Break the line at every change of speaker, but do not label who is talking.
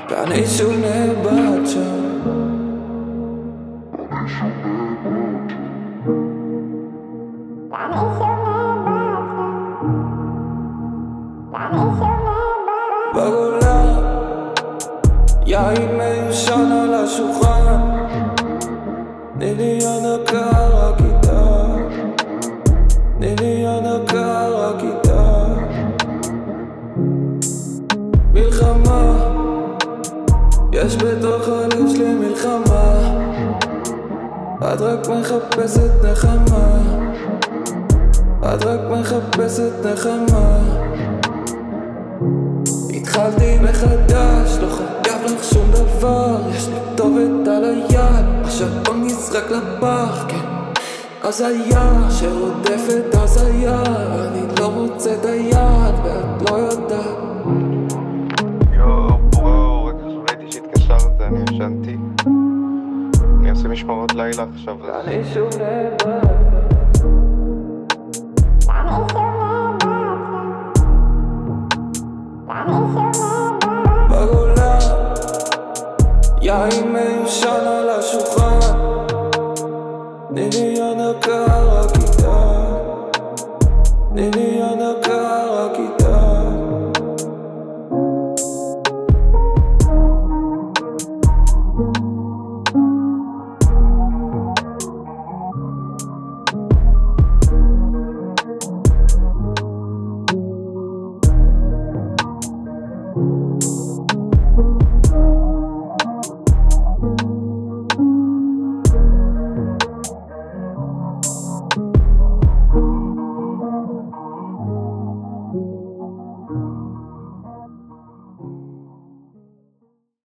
ואני שוב נאבד שם. בגולה יין מיושן על השולחן, תני לי הנקה רק איתה, תני לי הנקה רק איתה. מלחמה, יש בתוך הלב שלי מלחמה, את רק מחפשת נחמה, את רק מחפשת נחמה. התחלתי מחדש, לא חייב לך שום דבר, יש לי כתובת על היד, עכשיו בוא נזרק לפח, כן. הזיה שרודפת הזיה, אני לא מוצא את היד ואת לא יודעת.
רק עכשיו ראיתי שהתקשרת, אני ישנתי, אני עושה משמרות לילה עכשיו.
ואני שוב נאבד, בגולה יין מיושן על השולחן, תני לי הנקה רק איתה, תני לי הנקה